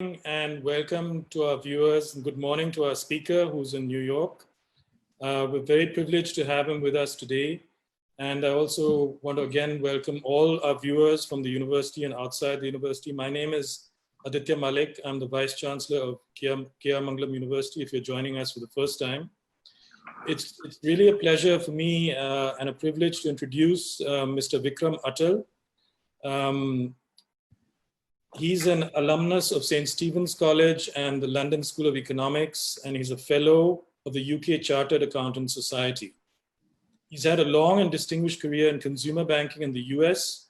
And welcome to our viewers, and good morning to our speaker who's in New York. We're very privileged to have him with us today. And I also want to again welcome all our viewers from the university and outside the university. My name is Aditya Malik. I'm the Vice Chancellor of Mangalam University, if you're joining us for the first time. It's really a pleasure for me and a privilege to introduce Mr. Vikram Atal. He's an alumnus of St. Stephen's College and the London School of Economics, and he's a fellow of the UK Chartered Accountants Society. He's had a long and distinguished career in consumer banking in the US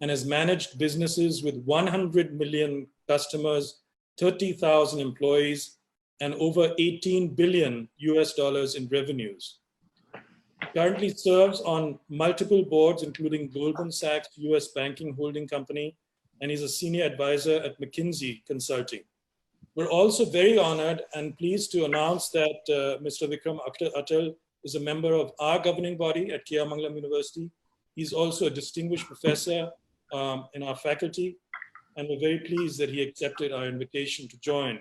and has managed businesses with 100 million customers, 30,000 employees, and over 18 billion US dollars in revenues. He currently serves on multiple boards, including Goldman Sachs US Banking Holding Company, and he's a senior advisor at McKinsey Consulting. We're also very honored and pleased to announce that Mr. Vikram Atal is a member of our governing body at Mangalam University. He's also a distinguished professor in our faculty, and we're very pleased that he accepted our invitation to join.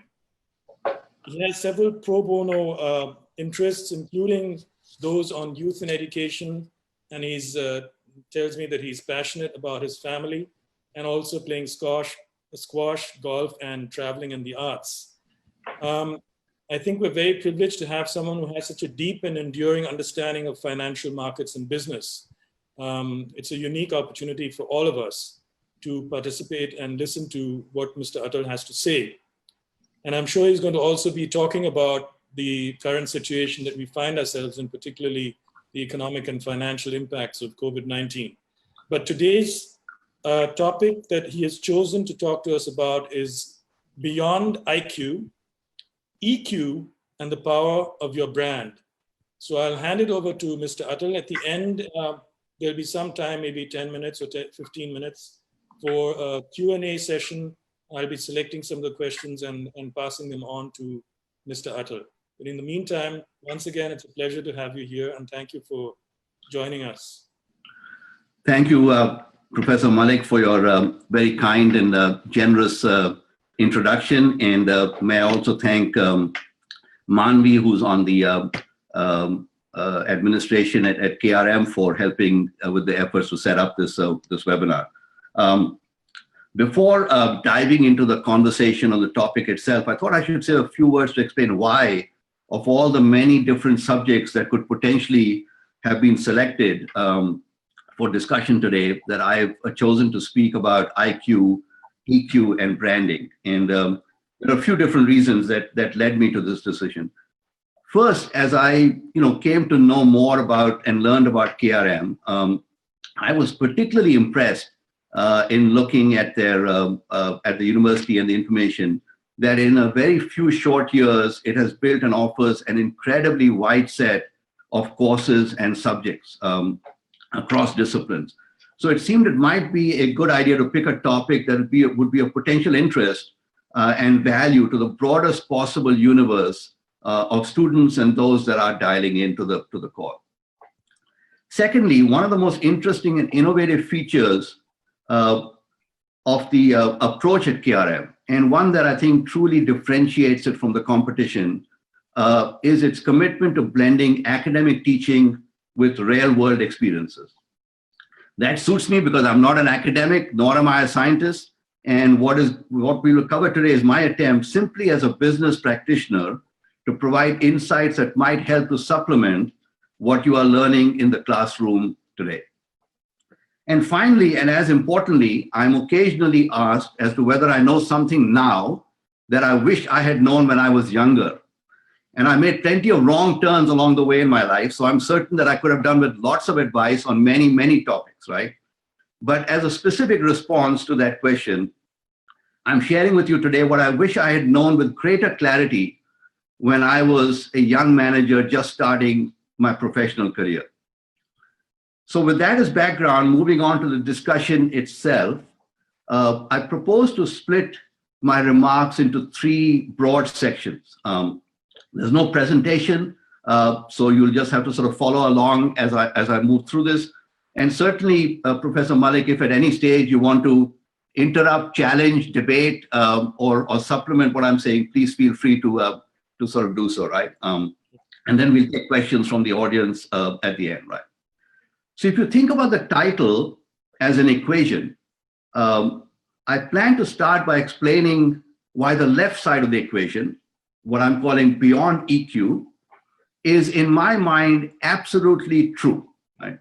He has several pro bono interests, including those on youth and education, and he's tells me that he's passionate about his family, and also playing squash, golf, and traveling in the arts. I think we're very privileged to have someone who has such a deep and enduring understanding of financial markets and business. It's a unique opportunity for all of us to participate and listen to what Mr. Atal has to say. And I'm sure he's going to also be talking about the current situation that we find ourselves in, particularly the economic and financial impacts of COVID-19. But today's topic that he has chosen to talk to us about is beyond IQ, EQ, and the power of your brand. So I'll hand it over to Mr. Atal. At the end, there'll be some time, maybe 10 minutes or 15 minutes for a Q&A session. I'll be selecting some of the questions and passing them on to Mr. Atal. But in the meantime, once again, it's a pleasure to have you here, and thank you for joining us. Thank you, Professor Malik, for your very kind and generous introduction. And may I also thank Manvi, who's on the administration at KRM, for helping with the efforts to set up this webinar. Before diving into the conversation on the topic itself, I thought I should say a few words to explain why, of all the many different subjects that could potentially have been selected for discussion today, that I've chosen to speak about IQ, EQ, and branding. And there are a few different reasons that led me to this decision. First, as I came to know more about and learned about KRM, I was particularly impressed in looking at their at the university and the information that in a very few short years, it has built and offers an incredibly wide set of courses and subjects across disciplines. So it seemed it might be a good idea to pick a topic that would be of potential interest and value to the broadest possible universe of students and those that are dialing into the call. Secondly, one of the most interesting and innovative features of the approach at KRM, and one that I think truly differentiates it from the competition, is its commitment to blending academic teaching with real-world experiences. That suits me because I'm not an academic, nor am I a scientist. And what we will cover today is my attempt, simply as a business practitioner, to provide insights that might help to supplement what you are learning in the classroom today. And finally, and as importantly, I'm occasionally asked as to whether I know something now that I wish I had known when I was younger. And I made plenty of wrong turns along the way in my life, so I'm certain that I could have done with lots of advice on many, many topics, right? But as a specific response to that question, I'm sharing with you today what I wish I had known with greater clarity when I was a young manager just starting my professional career. So with that as background, moving on to the discussion itself, I propose to split my remarks into three broad sections. There's no presentation, so you'll just have to sort of follow along as I move through this. And certainly, Professor Malik, if at any stage you want to interrupt, challenge, debate, or supplement what I'm saying, please feel free to sort of do so, right? And then we'll take questions from the audience at the end, right? So if you think about the title as an equation, I plan to start by explaining why the left side of the equation, what I'm calling beyond EQ, is in my mind absolutely true, right?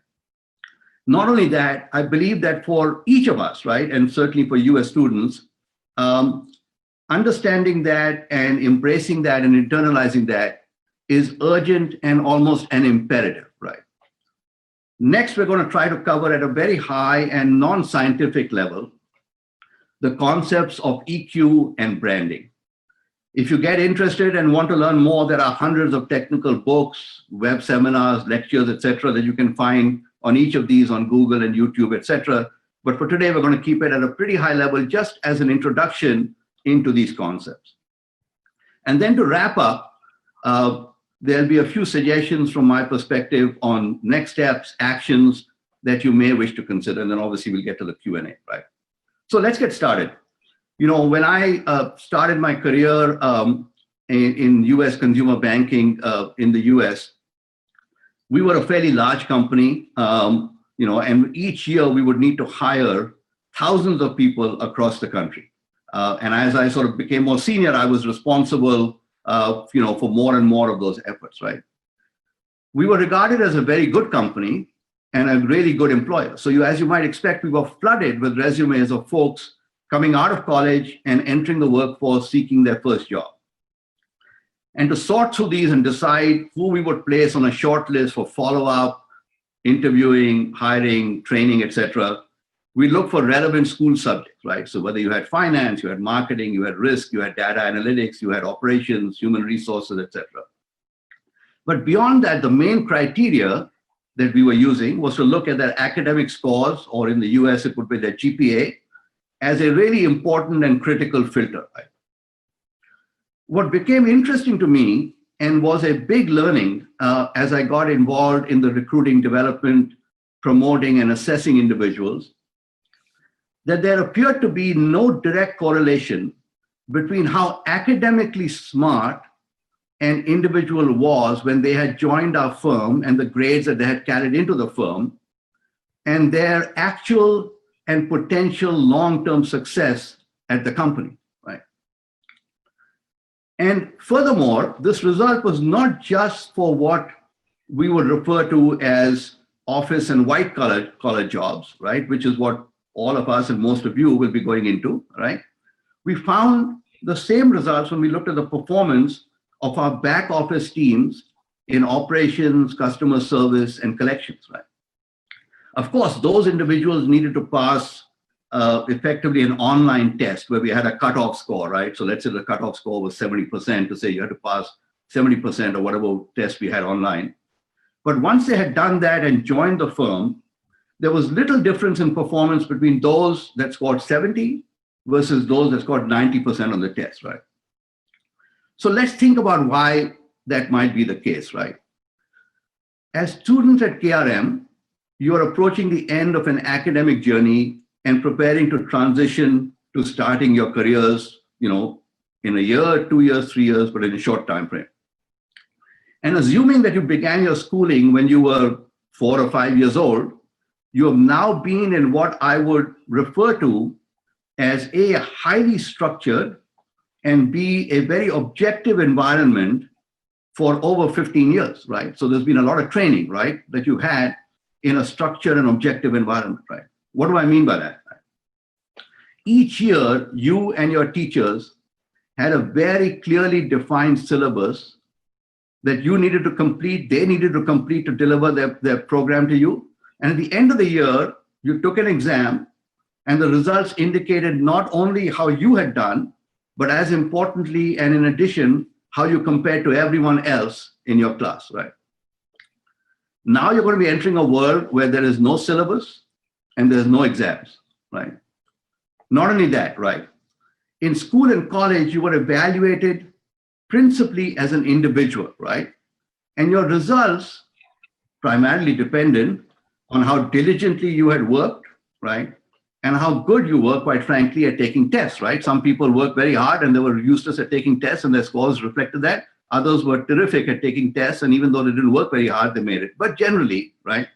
Not only that, I believe that for each of us, right, and certainly for you as students, understanding that and embracing that and internalizing that is urgent and almost an imperative, right? Next, we're going to try to cover at a very high and non-scientific level the concepts of EQ and branding. If you get interested and want to learn more, there are hundreds of technical books, web seminars, lectures, etc., that you can find on each of these on Google and YouTube, etc. But for today, we're going to keep it at a pretty high level just as an introduction into these concepts. And then to wrap up, there'll be a few suggestions from my perspective on next steps, actions that you may wish to consider. And then obviously we'll get to the Q&A, right? So let's get started. You know, when I started my career in US consumer banking in the US, we were a fairly large company, you know, and each year we would need to hire thousands of people across the country. And as I sort of became more senior, I was responsible, you know, for more and more of those efforts, right? We were regarded as a very good company and a really good employer. So as you might expect, we were flooded with resumes of folks coming out of college and entering the workforce seeking their first job. And to sort through these and decide who we would place on a short list for follow-up, interviewing, hiring, training, etc., we look for relevant school subjects, right? So whether you had finance, you had marketing, you had risk, you had data analytics, you had operations, human resources, etc. But beyond that, the main criteria that we were using was to look at their academic scores, or in the US, it would be their GPA, as a really important and critical filter, right? What became interesting to me and was a big learning as I got involved in the recruiting, development, promoting, and assessing individuals, that there appeared to be no direct correlation between how academically smart an individual was when they had joined our firm and the grades that they had carried into the firm, and their actual and potential long-term success at the company, right? And furthermore, this result was not just for what we would refer to as office and white collar jobs, right? Which is what all of us and most of you will be going into, right? We found the same results when we looked at the performance of our back office teams in operations, customer service, and collections, right? Of course, those individuals needed to pass effectively an online test where we had a cutoff score, right? So let's say the cutoff score was 70% to say you had to pass 70% or whatever test we had online. But once they had done that and joined the firm, there was little difference in performance between those that scored 70 versus those that scored 90% on the test, right? So let's think about why that might be the case, right? As students at KRM, you are approaching the end of an academic journey and preparing to transition to starting your careers, you know, in a year, 2 years, 3 years, but in a short time frame. And assuming that you began your schooling when you were 4 or 5 years old, you have now been in what I would refer to as a highly structured and B, a very objective environment for over 15 years, right? So there's been a lot of training, right, that you had in a structured and objective environment, right? What do I mean by that? Each year, you and your teachers had a very clearly defined syllabus that you needed to complete, they needed to complete to deliver their program to you. And at the end of the year, you took an exam and the results indicated not only how you had done, but as importantly, and in addition, how you compared to everyone else in your class, right? Now you're going to be entering a world where there is no syllabus and there's no exams, right? Not only that, right? In school and college, you were evaluated principally as an individual, right? And your results primarily depended on how diligently you had worked, right? and how good you were, quite frankly, at taking tests, right? Some people work very hard and they were useless at taking tests and their scores reflected that. Others were terrific at taking tests, and even though they didn't work very hard, they made it. But generally, right,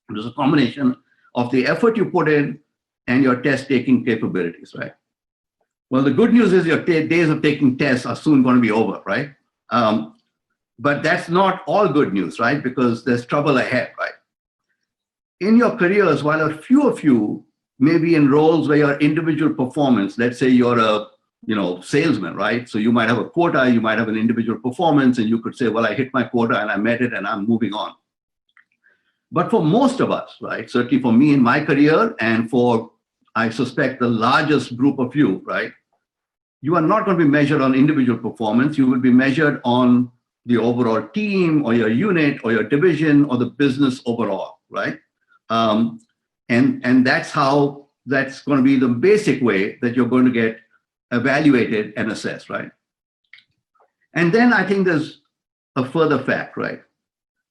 it was a combination of the effort you put in and your test-taking capabilities, right? Well, the good news is your days of taking tests are soon going to be over, right? But that's not all good news, right? Because there's trouble ahead, right? In your careers, while a few of you may be in roles where your individual performance, let's say you're a salesman, right? So you might have a quota, you might have an individual performance, and you could say, well, I hit my quota and I met it and I'm moving on. But for most of us, right, certainly for me in my career and for, I suspect, the largest group of you, right, you are not going to be measured on individual performance. You will be measured on the overall team or your unit or your division or the business overall, right? And that's going to be the basic way that you're going to get evaluated and assessed, right? And then I think there's a further fact, right?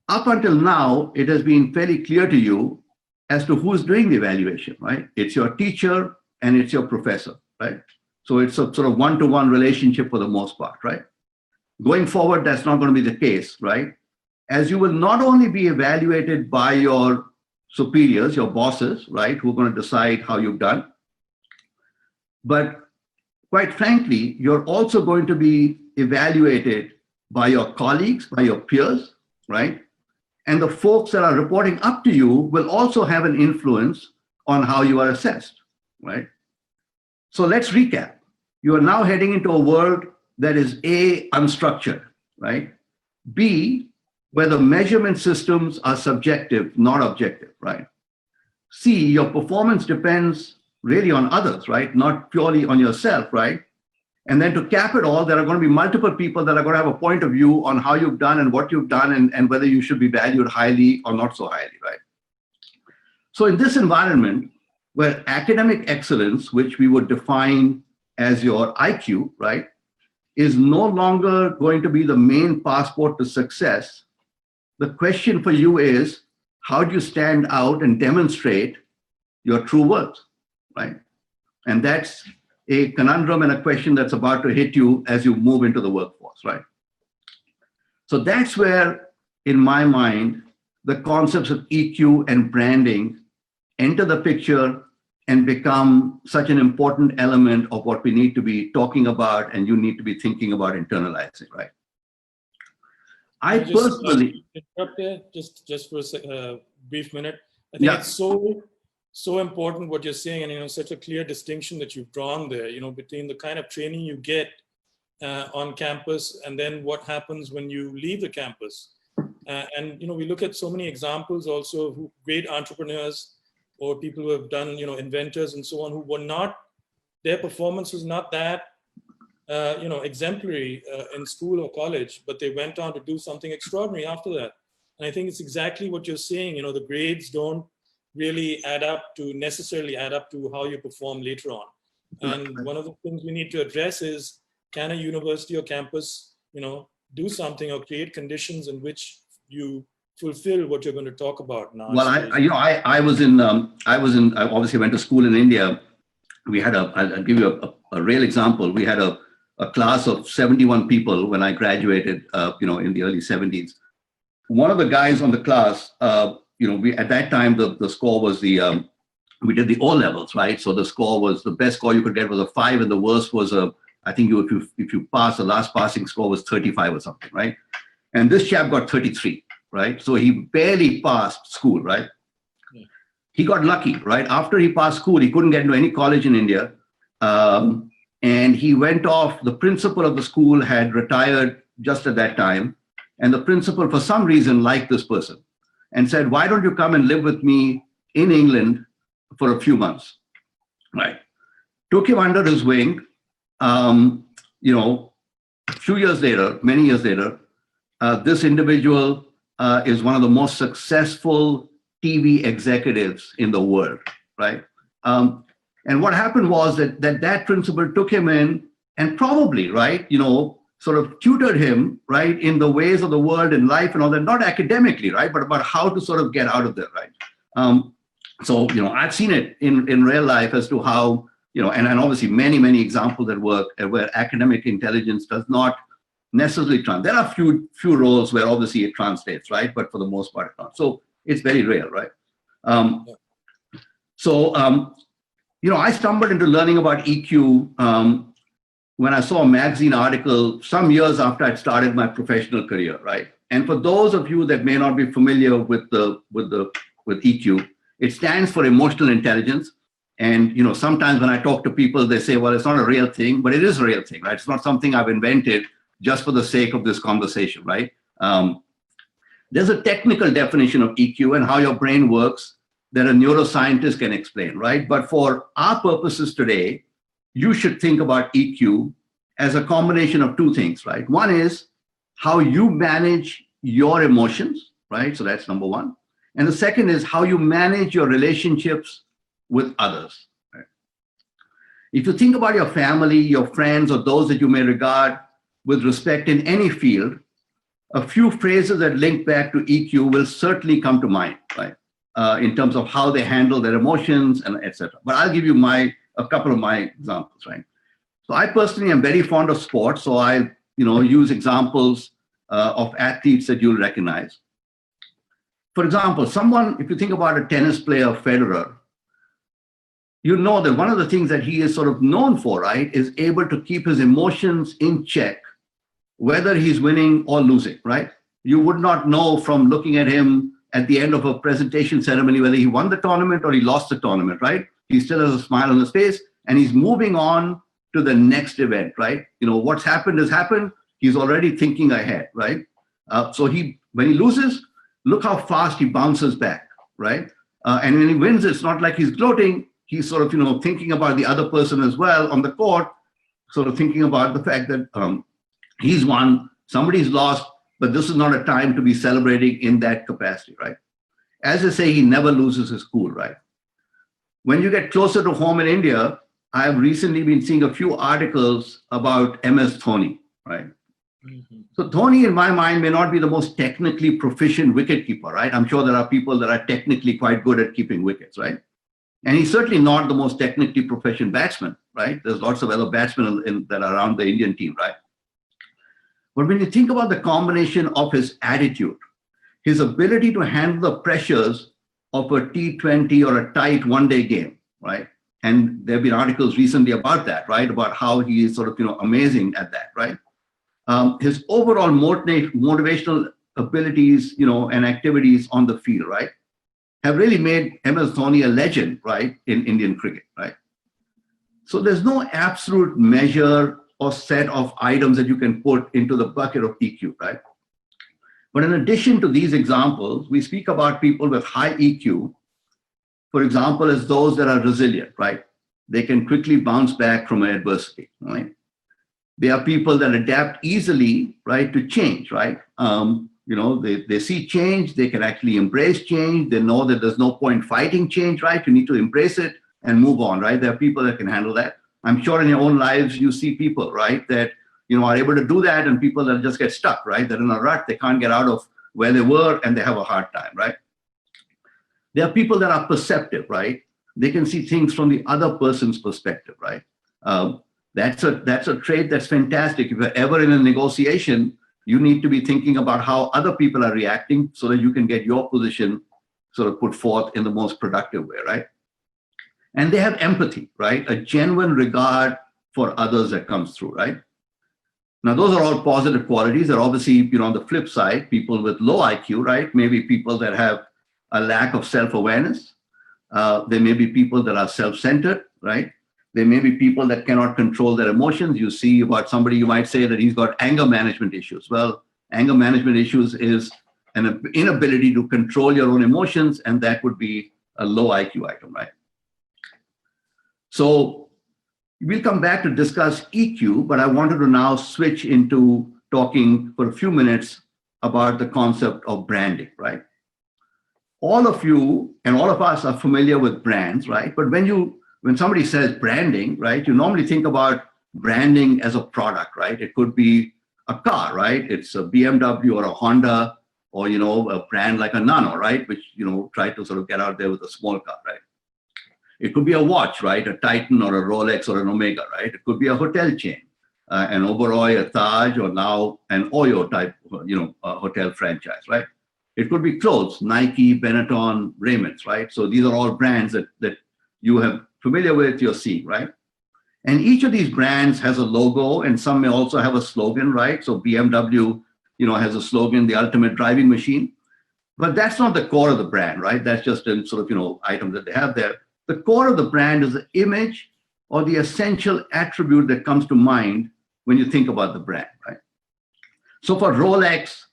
Up until now, it has been fairly clear to you as to who's doing the evaluation, right? It's your teacher and it's your professor, right? So it's a sort of one-to-one relationship for the most part, right? Going forward, that's not going to be the case, right? As you will not only be evaluated by your superiors, your bosses, right, who are going to decide how you've done, but quite frankly, you're also going to be evaluated by your colleagues, by your peers, right? And the folks that are reporting up to you will also have an influence on how you are assessed, right? So let's recap. You are now heading into a world that is A, unstructured, right? B, where the measurement systems are subjective, not objective, right? C, your performance depends really on others, right? Not purely on yourself, right? And then to cap it all, there are going to be multiple people that are going to have a point of view on how you've done and what you've done and whether you should be valued highly or not so highly, right? So in this environment, where academic excellence, which we would define as your IQ, right, is no longer going to be the main passport to success, the question for you is, how do you stand out and demonstrate your true worth, right? And that's a conundrum and a question that's about to hit you as you move into the workforce, right? So that's where, in my mind, the concepts of EQ and branding enter the picture and become such an important element of what we need to be talking about and you need to be thinking about internalizing, right? I personally interrupt there just for a brief minute. I think it's so important what you're saying, and such a clear distinction that you've drawn there, between the kind of training you get on campus and then what happens when you leave the campus. And we look at so many examples also of great entrepreneurs or people who have done, inventors and so on, who were not, their performance was not that exemplary in school or college, but they went on to do something extraordinary after that. And I think it's exactly what you're saying. The grades don't really necessarily add up to how you perform later on. And one of the things we need to address is, can a university or campus, do something or create conditions in which you fulfill what you're going to talk about now? Well, I obviously went to school in India. We had I'll give you a real example. We had a class of 71 people when I graduated, in the early 70s. One of the guys on the class, we at that time the score was we did the O levels, right? So the score was, the best score you could get was a 5, and the worst was I think if you pass, the last passing score was 35 or something, right? And this chap got 33, right? So he barely passed school, right? Yeah. He got lucky, right? After he passed school, he couldn't get into any college in India. And he went off, the principal of the school had retired just at that time. And the principal, for some reason, liked this person and said, why don't you come and live with me in England for a few months, right? Took him under his wing. Few years later, many years later, this individual is one of the most successful TV executives in the world, right? And what happened was that principal took him in and probably, right, sort of tutored him, right, in the ways of the world and life and all that, not academically, right, but about how to sort of get out of there, right? So, I've seen it in real life as to how, and obviously many examples that work where academic intelligence does not necessarily translate. There are few roles where obviously it translates, right? But for the most part, it's not. So it's very rare, right? I stumbled into learning about EQ when I saw a magazine article some years after I'd started my professional career, right? And for those of you that may not be familiar with EQ, it stands for emotional intelligence. And sometimes when I talk to people, they say, well, it's not a real thing, but it is a real thing, right? It's not something I've invented just for the sake of this conversation, right? There's a technical definition of EQ and how your brain works that a neuroscientist can explain, right? But for our purposes today, you should think about EQ as a combination of two things, right? One is how you manage your emotions, right? So that's number one. And the second is how you manage your relationships with others. Right? If you think about your family, your friends, or those that you may regard with respect in any field, a few phrases that link back to EQ will certainly come to mind, right? In terms of how they handle their emotions and etc. But I'll give you a couple of my examples, right? So I personally am very fond of sports, so I use examples of athletes that you'll recognize. For example, if you think about a tennis player, Federer, you know that one of the things that he is sort of known for, right, is able to keep his emotions in check, whether he's winning or losing, right? You would not know from looking at him at the end of a presentation ceremony whether he won the tournament or he lost the tournament, right? He still has a smile on his face and he's moving on to the next event, right? What's happened has happened. He's already thinking ahead, right? So when he loses, look how fast he bounces back, right? And when he wins, it's not like he's gloating. He's sort of, thinking about the other person as well on the court, sort of thinking about the fact that he's won, somebody's lost, but this is not a time to be celebrating in that capacity, right? As I say, he never loses his cool, right? When you get closer to home in India, I've recently been seeing a few articles about MS Dhoni, right? Mm-hmm. So Dhoni, in my mind, may not be the most technically proficient wicketkeeper, right? I'm sure there are people that are technically quite good at keeping wickets, right? And he's certainly not the most technically proficient batsman, right? There's lots of other batsmen that are around the Indian team, right? But when you think about the combination of his attitude, his ability to handle the pressures of a T20 or a tight one-day game, right? And there have been articles recently about that, right? About how he is sort of, amazing at that, right? His overall motivational abilities, and activities on the field, right, have really made MS Dhoni a legend, right, in Indian cricket, right? So there's no absolute measure or set of items that you can put into the bucket of EQ, right? But in addition to these examples, we speak about people with high EQ, for example, as those that are resilient, right? They can quickly bounce back from adversity, right? They are people that adapt easily, right, to change, right? They see change, they can actually embrace change. They know that there's no point fighting change, right? You need to embrace it and move on, right? There are people that can handle that. I'm sure in your own lives, you see people, right, that, are able to do that, and people that just get stuck, right? They're in a rut, they can't get out of where they were, and they have a hard time, right? There are people that are perceptive, right? They can see things from the other person's perspective, right? That's a trait that's fantastic. If you're ever in a negotiation, you need to be thinking about how other people are reacting so that you can get your position sort of put forth in the most productive way, right? And they have empathy, right? A genuine regard for others that comes through, right? Now, those are all positive qualities. There are obviously, on the flip side, people with low IQ, right? Maybe people that have a lack of self-awareness. There may be people that are self-centered, right? There may be people that cannot control their emotions. You see about somebody, you might say that he's got anger management issues. Well, anger management issues is an inability to control your own emotions, and that would be a low IQ item, right? So we'll come back to discuss EQ, but I wanted to now switch into talking for a few minutes about the concept of branding, right? All of you and all of us are familiar with brands, right? But when somebody says branding, right, you normally think about branding as a product, right? It could be a car, right? It's a BMW or a Honda. or, a brand like a Nano, right? Which, tried to sort of get out there with a small car, right? It could be a watch, right? A Titan or a Rolex or an Omega, right? It could be a hotel chain, an Oberoi, a Taj, or now an Oyo type, hotel franchise, right? It could be clothes, Nike, Benetton, Raymond's, right? So these are all brands that you have familiar with, you're seeing, right? And each of these brands has a logo, and some may also have a slogan, right? So BMW, has a slogan, the ultimate driving machine. But that's not the core of the brand, right? That's just a sort of, item that they have there. The core of the brand is the image or the essential attribute that comes to mind when you think about the brand, right? So for Rolex,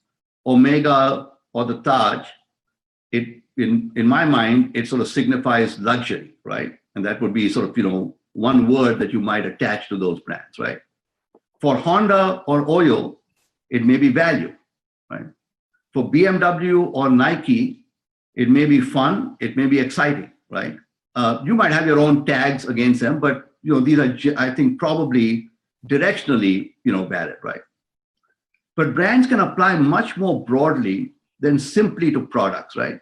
Omega, or the Taj, in my mind, it sort of signifies luxury, right? And that would be sort of, one word that you might attach to those brands, right? For Honda or Oyo, it may be value, right? For BMW or Nike, it may be fun, it may be exciting, right? You might have your own tags against them, but these are, I think, probably directionally, valid, right? But brands can apply much more broadly than simply to products, right?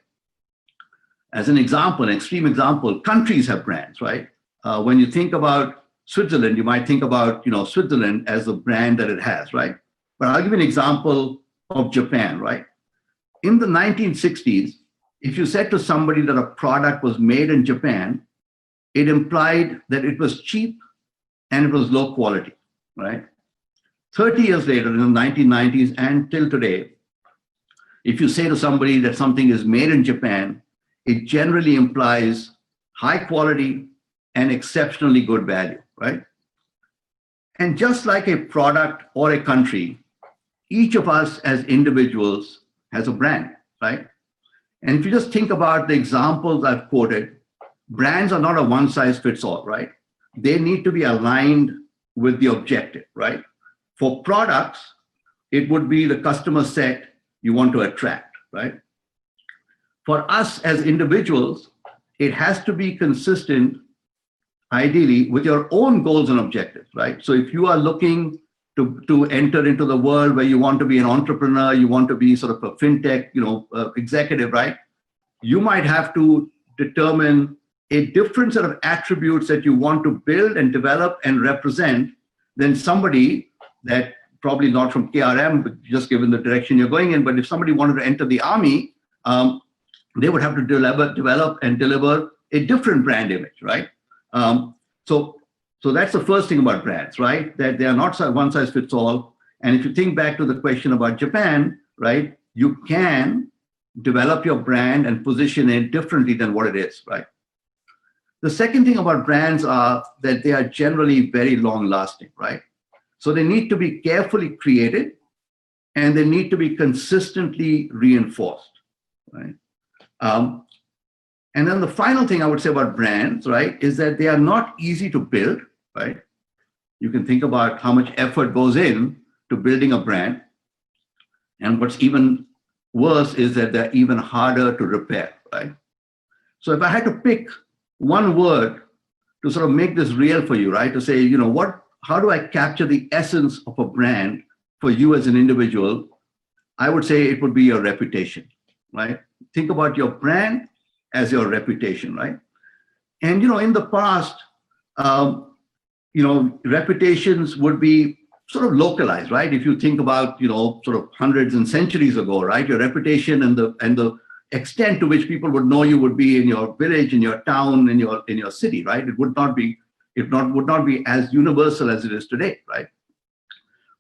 As an example, an extreme example, countries have brands, right? When you think about Switzerland, you might think about, Switzerland as the brand that it has, right? But I'll give you an example of Japan, right? In the 1960s, if you said to somebody that a product was made in Japan, it implied that it was cheap and it was low quality, right? 30 years later, in the 1990s and till today, if you say to somebody that something is made in Japan, it generally implies high quality and exceptionally good value, right? And just like a product or a country, each of us as individuals has a brand, right? And if you just think about the examples I've quoted, brands are not a one size fits all, right? They need to be aligned with the objective, right? For products, it would be the customer set you want to attract, right? For us as individuals, it has to be consistent, ideally, with your own goals and objectives, right? So if you are looking to enter into the world where you want to be an entrepreneur, you want to be sort of a fintech, executive, right? You might have to determine a different set of attributes that you want to build and develop and represent than somebody that probably not from KRM, but just given the direction you're going in. But if somebody wanted to enter the army, they would have to develop and deliver a different brand image, right? So that's the first thing about brands, right? That they are not one size fits all. And if you think back to the question about Japan, right, you can develop your brand and position it differently than what it is, right? The second thing about brands are that they are generally very long lasting, right? So they need to be carefully created and they need to be consistently reinforced, right? And then the final thing I would say about brands, right, is that they are not easy to build, right? You can think about how much effort goes in to building a brand. And what's even worse is that they're even harder to repair, right? So if I had to pick one word to sort of make this real for you, right, to say, how do I capture the essence of a brand for you as an individual? I would say it would be your reputation, right? Think about your brand as your reputation, right? And, in the past, reputations would be sort of localized, right? If you think about, sort of hundreds and centuries ago, right? Your reputation and the extent to which people would know you would be in your village, in your town, in your city, right? It would not be as universal as it is today, right?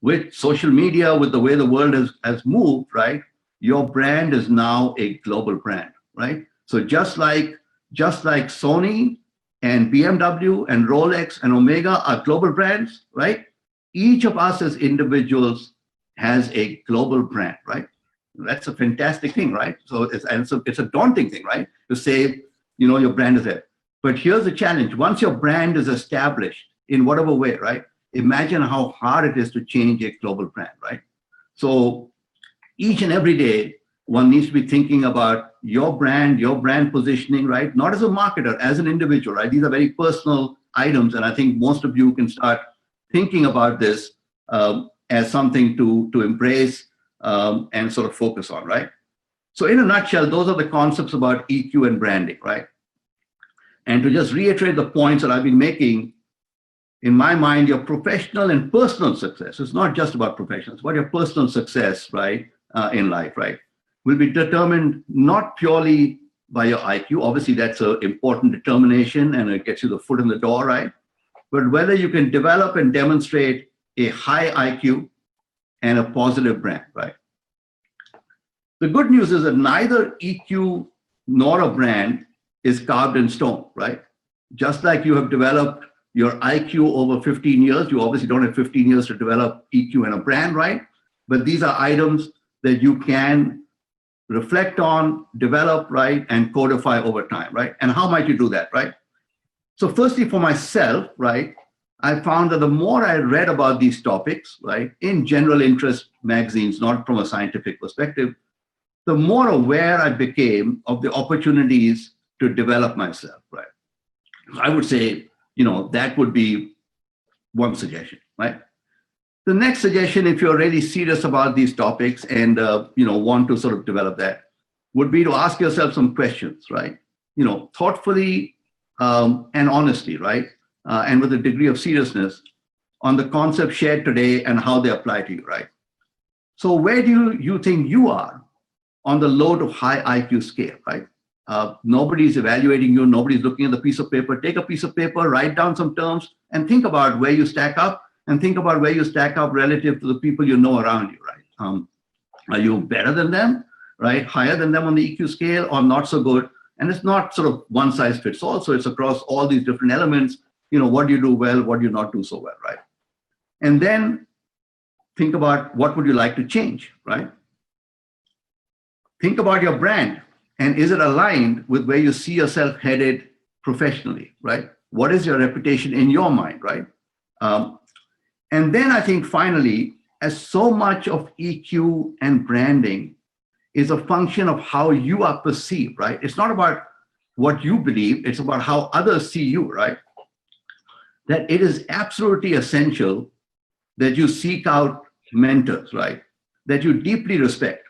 With social media, with the way the world has moved, right? Your brand is now a global brand, right? So just like Sony and BMW and Rolex and Omega are global brands, right? Each of us as individuals has a global brand, right? That's a fantastic thing, right? So it's a daunting thing, right? To say, your brand is there. But here's the challenge. Once your brand is established in whatever way, right? Imagine how hard it is to change a global brand, right? So each and every day, one needs to be thinking about your brand positioning, right? Not as a marketer, as an individual, right? These are very personal items. And I think most of you can start thinking about this as something to embrace and sort of focus on, right? So in a nutshell, those are the concepts about EQ and branding, right? And to just reiterate the points that I've been making, in my mind, your professional and personal success, it's not just about professional, it's about your personal success, right, in life, right, will be determined not purely by your IQ. Obviously, that's an important determination and it gets you the foot in the door, right? But whether you can develop and demonstrate a high IQ and a positive brand, right? The good news is that neither EQ nor a brand is carved in stone, right? Just like you have developed your IQ over 15 years, you obviously don't have 15 years to develop EQ and a brand, right? But these are items that you can reflect on, develop, right, and codify over time, right? And how might you do that, right? So firstly, for myself, right, I found that the more I read about these topics, right, in general interest magazines, not from a scientific perspective, the more aware I became of the opportunities to develop myself, right? I would say, that would be one suggestion, right? The next suggestion, if you're really serious about these topics and, want to sort of develop that, would be to ask yourself some questions, right? Thoughtfully and honestly, right? And with a degree of seriousness on the concepts shared today and how they apply to you, right? So where do you think you are on the low to high IQ scale, right? Nobody's evaluating you. Nobody's looking at the piece of paper. Take a piece of paper, write down some terms, and think about where you stack up, and think about where you stack up relative to the people you know around you, right? Are you better than them, right? Higher than them on the EQ scale, or not so good? And it's not sort of one size fits all. So it's across all these different elements. What do you do well? What do you not do so well, right? And then think about what would you like to change, right? Think about your brand. And is it aligned with where you see yourself headed professionally, right? What is your reputation in your mind, right? And then I think finally, as so much of EQ and branding is a function of how you are perceived, right? It's not about what you believe, it's about how others see you, right? That it is absolutely essential that you seek out mentors, right? That you deeply respect.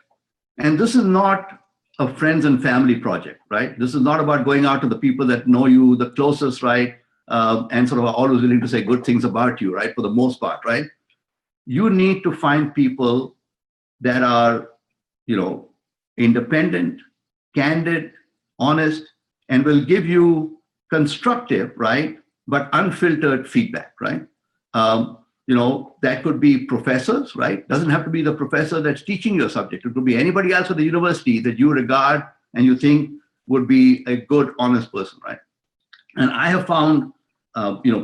And this is not a friends and family project, right? This is not about going out to the people that know you the closest, right? And sort of are always willing to say good things about you, right? For the most part, right? You need to find people that are, independent, candid, honest, and will give you constructive, right? But unfiltered feedback, right? That could be professors, right? Doesn't have to be the professor that's teaching your subject. It could be anybody else at the university that you regard and you think would be a good, honest person, right? And I have found,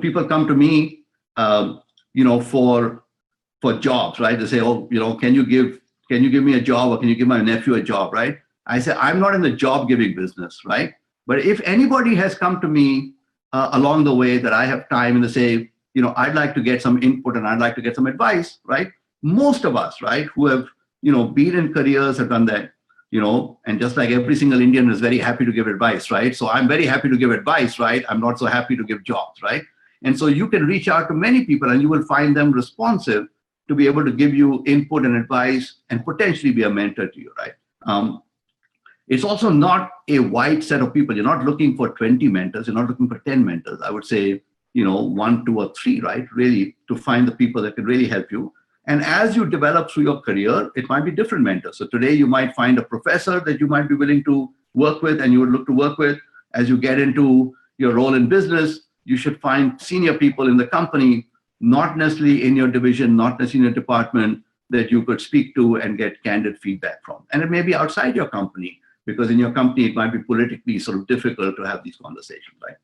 people come to me, for jobs, right? They say, oh, can you give me a job, or can you give my nephew a job, right? I say, I'm not in the job giving business, right? But if anybody has come to me along the way that I have time and they say, I'd like to get some input and I'd like to get some advice, right? Most of us, right, who have, been in careers have done that, and just like every single Indian is very happy to give advice, right? So I'm very happy to give advice, right? I'm not so happy to give jobs, right? And so you can reach out to many people and you will find them responsive to be able to give you input and advice and potentially be a mentor to you, right? It's also not a wide set of people. You're not looking for 20 mentors. You're not looking for 10 mentors. I would say, 1, 2, or 3, right? Really to find the people that can really help you. And as you develop through your career, it might be different mentors. So today you might find a professor that you might be willing to work with and you would look to work with. As you get into your role in business, you should find senior people in the company, not necessarily in your division, not necessarily in your department, that you could speak to and get candid feedback from. And it may be outside your company, because in your company, it might be politically sort of difficult to have these conversations, right?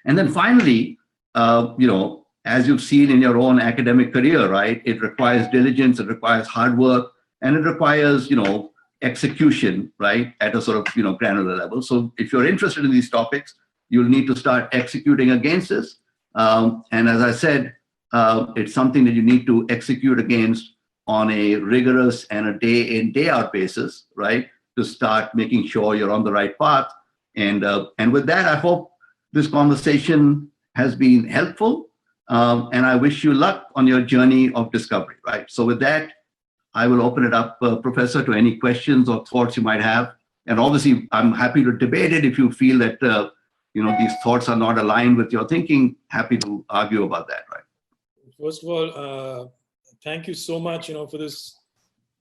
And then finally, as you've seen in your own academic career, right, it requires diligence, it requires hard work, and it requires, execution, right, at a sort of, granular level. So if you're interested in these topics, you'll need to start executing against this. And as I said, it's something that you need to execute against on a rigorous and a day in, day out basis, right, to start making sure you're on the right path. And with that, I hope this conversation has been helpful. And I wish you luck on your journey of discovery, right? So with that, I will open it up, Professor, to any questions or thoughts you might have. And obviously, I'm happy to debate it if you feel that these thoughts are not aligned with your thinking. Happy to argue about that, right? First of all, thank you so much, for this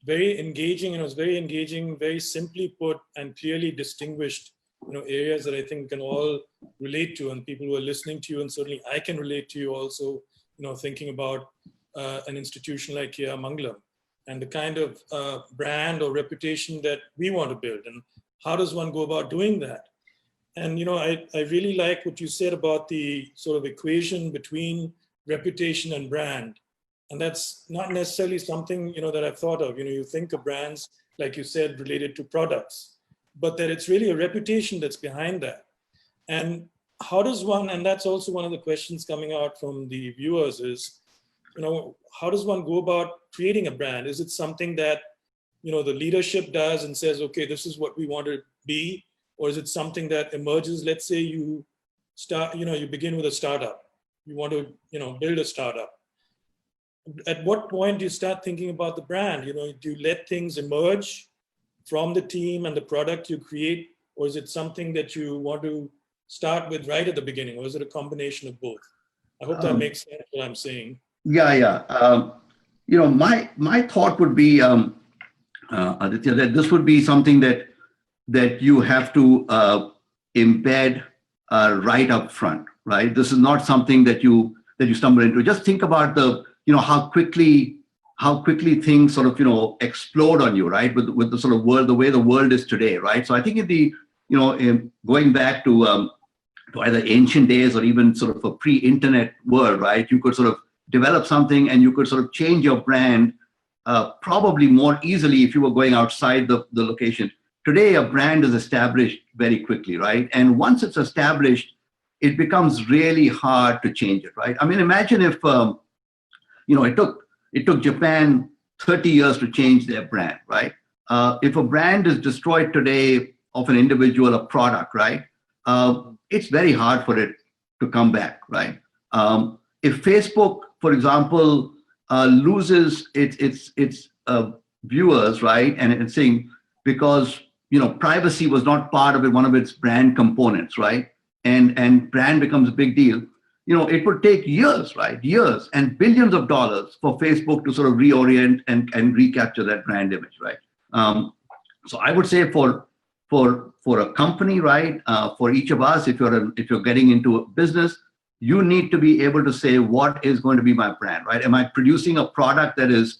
very engaging. It's very engaging, very simply put, and clearly distinguished, areas that I think we can all relate to, and people who are listening to you, and certainly I can relate to you also, thinking about an institution like K.R. Mangalam and the kind of brand or reputation that we want to build, and how does one go about doing that? And I really like what you said about the sort of equation between reputation and brand. And that's not necessarily something that I've thought of. You think of brands, like you said, related to products, but that it's really a reputation that's behind that. And how does one, and that's also one of the questions coming out from the viewers is, how does one go about creating a brand? Is it something that the leadership does and says, okay, this is what we want to be? Or is it something that emerges? Let's say you start, you begin with a startup. You want to, build a startup. At what point do you start thinking about the brand? Do you let things emerge from the team and the product you create? Or is it something that you want to start with right at the beginning? Or is it a combination of both? I hope that makes sense what I'm saying. Yeah. My thought would be, Aditya, that this would be something that you have to embed right up front, right? This is not something that you stumble into. Just think about how quickly things sort of explode on you, right? With the sort of world, the way the world is today, right? So I think in going back to either ancient days or even sort of a pre-internet world, right? You could sort of develop something and you could sort of change your brand probably more easily if you were going outside the location. Today, a brand is established very quickly, right? And once it's established, it becomes really hard to change it, right? I mean, imagine if, it took Japan 30 years to change their brand, right? If a brand is destroyed today of an individual, a product, right? It's very hard for it to come back, right? If Facebook, for example, loses its viewers, right? And it's saying, because privacy was not part of it, one of its brand components, right? And brand becomes a big deal. It would take years, right? Years and billions of dollars for Facebook to sort of reorient and recapture that brand image, right? So I would say for a company, right? For each of us, if you're getting into a business, you need to be able to say, what is going to be my brand, right? Am I producing a product that is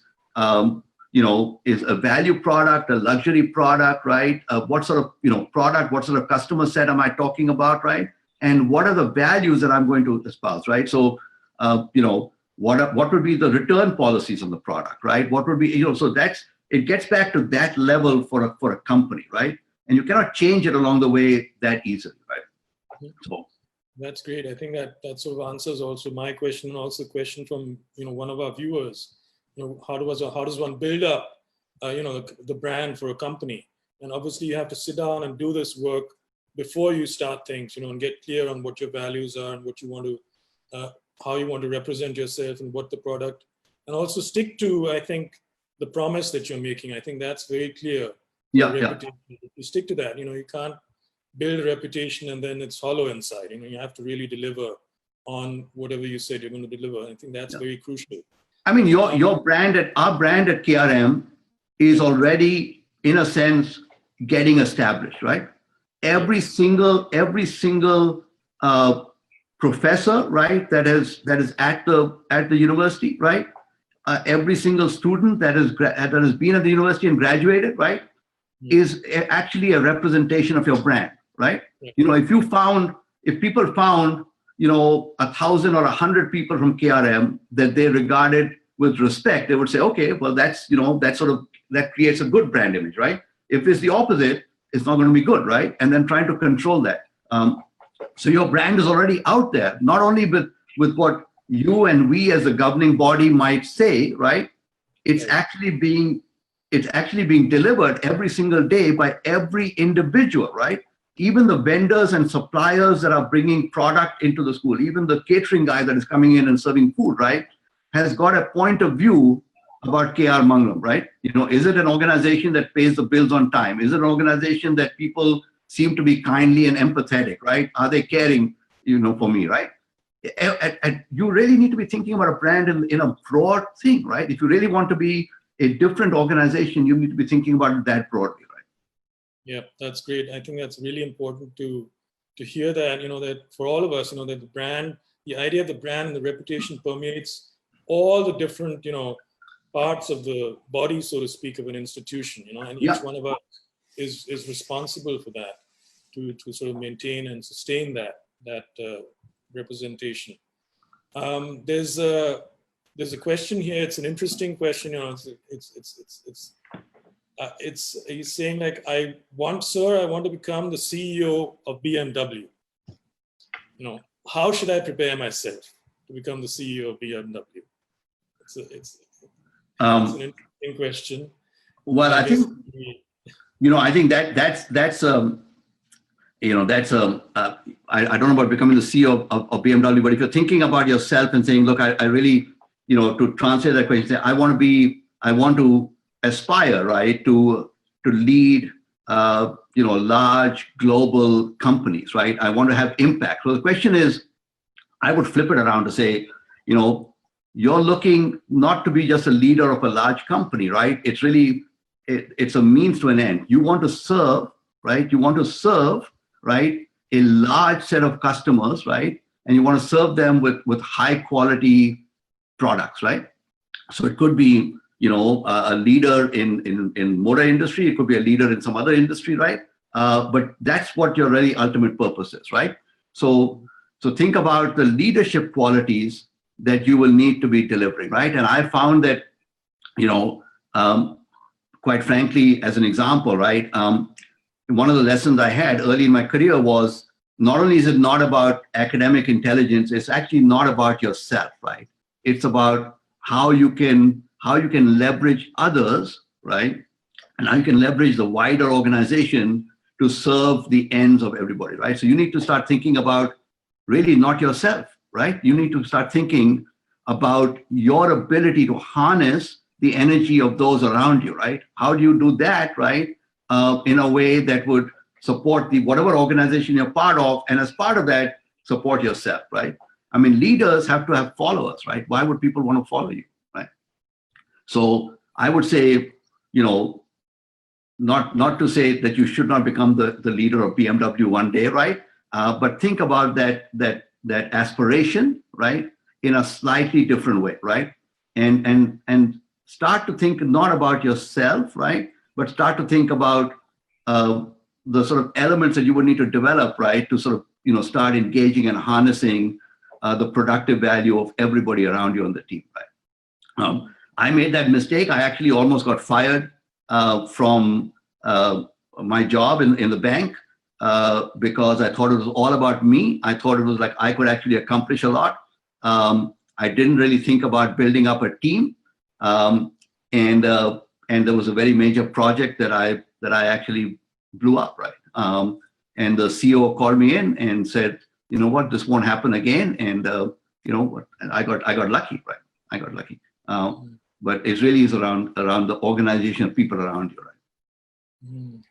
is a value product, a luxury product, right? What sort of, product, what sort of customer set am I talking about, right? And what are the values that I'm going to espouse, right? So, what would be the return policies on the product, right? What would be, so it gets back to that level for a company, right? And you cannot change it along the way that easily, right? So. That's great. I think that sort of answers also my question, and also a question from, one of our viewers. How does one build up, the brand for a company? And obviously you have to sit down and do this work before you start things, and get clear on what your values are and what you want to, how you want to represent yourself and what the product, and also stick to, I think, the promise that you're making. I think that's very clear. Yeah. You stick to that. You can't build a reputation and then it's hollow inside. You have to really deliver on whatever you said you're going to deliver. I think that's very crucial. I mean, our brand at KRM is already, in a sense, getting established, right? Every single professor, right, that is at the university, right? Every single student that has been at the university and graduated, right, is actually a representation of your brand, right? If people found 1,000 or 100 people from KRM that they regarded with respect, they would say, okay, well, that creates a good brand image, right? If it's the opposite, it's not going to be good, right? And then trying to control that. So your brand is already out there, not only with what you and we as a governing body might say, right? It's actually being delivered every single day by every individual, right? Even the vendors and suppliers that are bringing product into the school, even the catering guy that is coming in and serving food, right, has got a point of view about KR Mangalam, right? Is it an organization that pays the bills on time? Is it an organization that people seem to be kindly and empathetic, right? Are they caring, for me, right? And you really need to be thinking about a brand in a broad thing, right? If you really want to be a different organization, you need to be thinking about it that broadly, right? Yeah, that's great. I think that's really important to hear that, that for all of us, that the brand, the idea of the brand and the reputation permeates all the different, parts of the body, so to speak, of an institution, and each one of us is responsible for that, to sort of maintain and sustain that representation. There's a question here. It's an interesting question. He's saying like, I want to become the CEO of BMW. How should I prepare myself to become the CEO of BMW? It's an interesting question. Well, I think I think that's I don't know about becoming the CEO of BMW, but if you're thinking about yourself and saying, look, I really, to translate that question, I want to aspire, right, to lead, large global companies, right? I want to have impact. So the question is, I would flip it around to say, you're looking not to be just a leader of a large company, right? It's really, it's a means to an end. You want to serve, right? You want to serve, right, a large set of customers, right? And you want to serve them with high quality products, right? So it could be, a leader in motor industry. It could be a leader in some other industry, right? But that's what your really ultimate purpose is, right? So think about the leadership qualities that you will need to be delivering, right? And I found that, quite frankly, as an example, right? One of the lessons I had early in my career was, not only is it not about academic intelligence, it's actually not about yourself, right? It's about how you can leverage others, right? And how you can leverage the wider organization to serve the ends of everybody, right? So you need to start thinking about really not yourself, right? You need to start thinking about your ability to harness the energy of those around you, right? How do you do that, right? In a way that would support whatever organization you're part of, and as part of that, support yourself, right? I mean, leaders have to have followers, right? Why would people want to follow you, right? So I would say, not to say that you should not become the leader of BMW one day, right? But think about that aspiration, right, in a slightly different way, right? And start to think not about yourself, right, but start to think about the sort of elements that you would need to develop, right, to sort of start engaging and harnessing the productive value of everybody around you on the team, right? I made that mistake. I actually almost got fired from my job in the bank because I thought it was all about me. I thought it was like I could actually accomplish a lot. I didn't really think about building up a team, and there was a very major project that I actually blew up, right? And the CEO called me in and said, you know what, this won't happen again. And I got lucky, right? I got lucky. But it really is around the organization of people around you, right?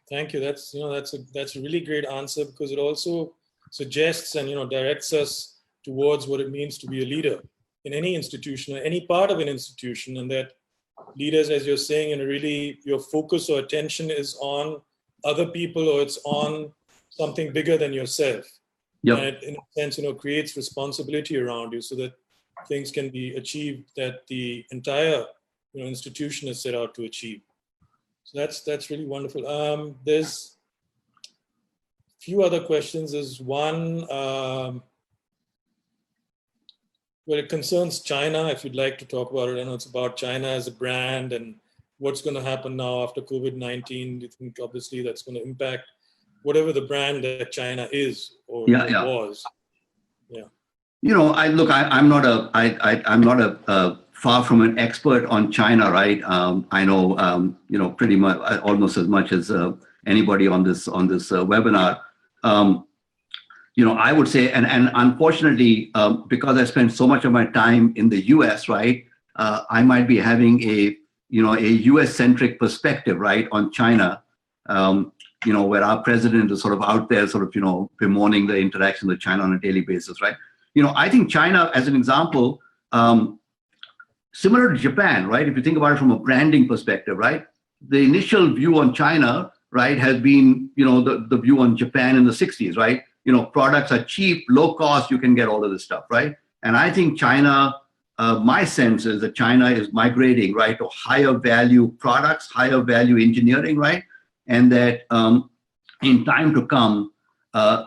Thank you. That's a really great answer, because it also suggests and directs us towards what it means to be a leader in any institution or any part of an institution, and that leaders, as you're saying, really your focus or attention is on other people, or it's on something bigger than yourself. Yep. And it, in a sense, creates responsibility around you so that things can be achieved that the entire institution is set out to achieve. So that's really wonderful. There's a few other questions. There's one, well, it concerns China, if you'd like to talk about it. I know it's about China as a brand and what's going to happen now after COVID-19. Do you think obviously that's going to impact whatever the brand that China is or was? Yeah. I'm not a far from an expert on China, right? I know, pretty much almost as much as anybody on this webinar. I would say, and unfortunately, because I spend so much of my time in the US, right, I might be having a US-centric perspective, right, on China, where our president is sort of out there sort of, bemoaning the interaction with China on a daily basis, right? I think China, as an example, similar to Japan, right? If you think about it from a branding perspective, right? The initial view on China, right, has been, the view on Japan in the 60s, right? Products are cheap, low cost, you can get all of this stuff, right? And I think China, my sense is that China is migrating, right, to higher value products, higher value engineering, right? And that in time to come,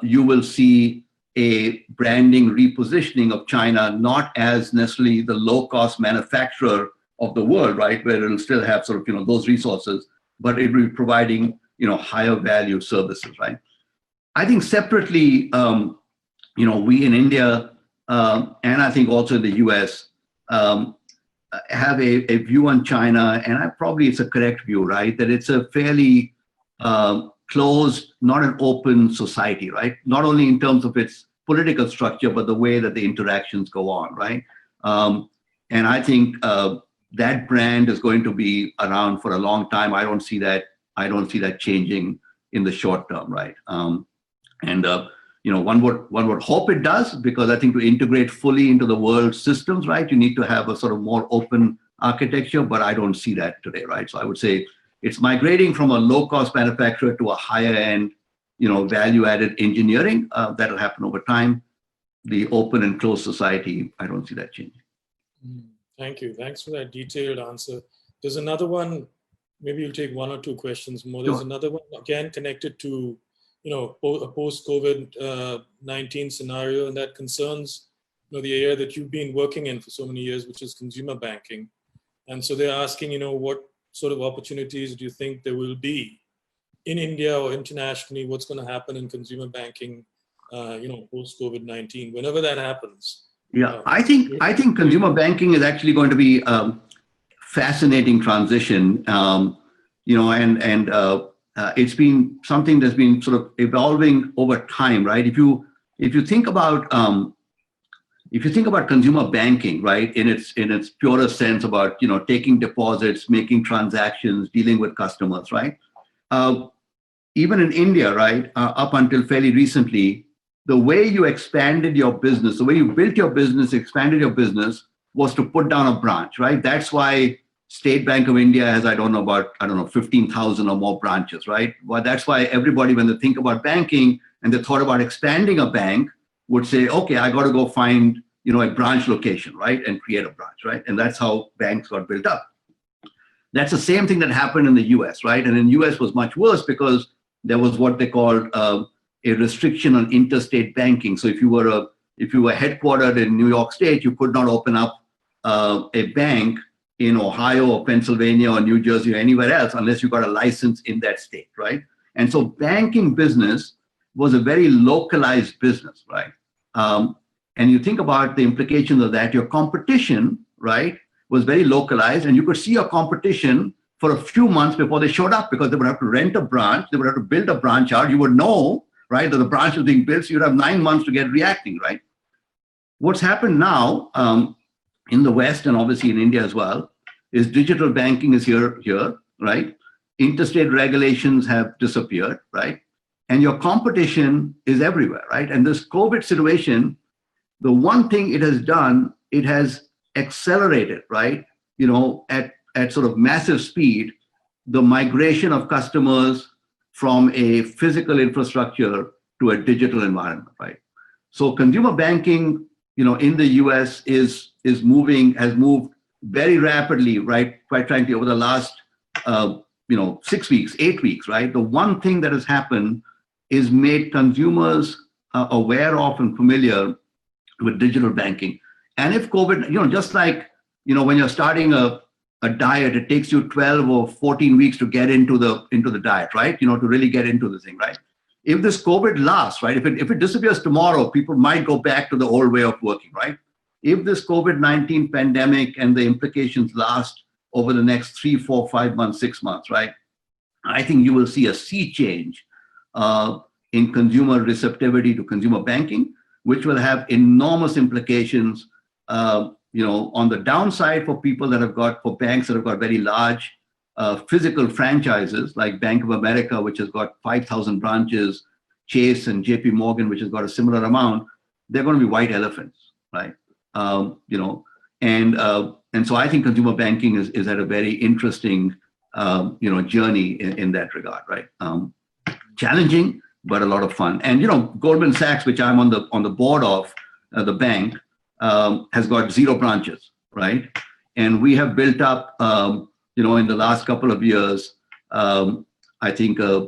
you will see a branding repositioning of China, not as necessarily the low-cost manufacturer of the world, right, where it'll still have sort of, those resources, but it will be providing, higher value services, right? I think separately, we in India, and I think also in the US, have a view on China, and probably it's a correct view, right, that it's a fairly closed, not an open society, right? Not only in terms of its political structure, but the way that the interactions go on, right? And I think that brand is going to be around for a long time. I don't see that changing in the short term, right? One would hope it does, because I think to integrate fully into the world systems, right, you need to have a sort of more open architecture, but I don't see that today, right? So I would say it's migrating from a low-cost manufacturer to a higher-end, value-added engineering. That'll happen over time. The open and closed society, I don't see that changing. Thank you. Thanks for that detailed answer. There's another one. Maybe you'll take one or two questions more. There's another one, again, connected to, a post-COVID-19 scenario, and that concerns, the area that you've been working in for so many years, which is consumer banking. And so they're asking, what sort of opportunities do you think there will be in India or internationally? What's going to happen in consumer banking, post-COVID-19, whenever that happens? Yeah, I think consumer banking is actually going to be a fascinating transition, it's been something that's been sort of evolving over time, right? If you think about consumer banking, right, in its purest sense, about taking deposits, making transactions, dealing with customers, right? Even in India, right, up until fairly recently, the way you expanded your business, the way you built your business, expanded your business, was to put down a branch, right? That's why State Bank of India has, 15,000 or more branches, right? Well, that's why everybody, when they think about banking and they thought about expanding a bank, would say, okay, I got to go find, a branch location, right? And create a branch, right? And that's how banks got built up. That's the same thing that happened in the US, right? And in the US was much worse, because there was what they called a restriction on interstate banking. So if you were headquartered in New York State, you could not open up a bank in Ohio or Pennsylvania or New Jersey or anywhere else unless you got a license in that state, right? And so banking business was a very localized business, right? And you think about the implications of that, your competition, right, was very localized, and you could see your competition for a few months before they showed up, because they would have to rent a branch, they would have to build a branch out. You would know, right, that the branch was being built, so you'd have 9 months to get reacting, right? What's happened now, in the West and obviously in India as well, is digital banking is here, right? Interstate regulations have disappeared, right? And your competition is everywhere, right? And this COVID situation, the one thing it has done, it has accelerated, right? At sort of massive speed, the migration of customers from a physical infrastructure to a digital environment, right? So consumer banking, in the US has moved very rapidly, right? Quite frankly, over the last, 6 weeks, 8 weeks, right? The one thing that has happened is made consumers aware of and familiar with digital banking. And if COVID, just like, when you're starting a diet, it takes you 12 or 14 weeks to get into the diet, right? To really get into the thing, right? If this COVID lasts, right? If it disappears tomorrow, people might go back to the old way of working, right? If this COVID-19 pandemic and the implications last over the next 3, 4, 5 months, 6 months, right? I think you will see a sea change in consumer receptivity to consumer banking, which will have enormous implications, on the downside for people that have got, for banks that have got very large physical franchises like Bank of America, which has got 5,000 branches, Chase and JP Morgan, which has got a similar amount, they're going to be white elephants, right? And so I think consumer banking is at a very interesting, journey in that regard, right? Challenging, but a lot of fun. And Goldman Sachs, which I'm on the board of, the bank, has got 0 branches, right? And we have built up, in the last couple of years, I think a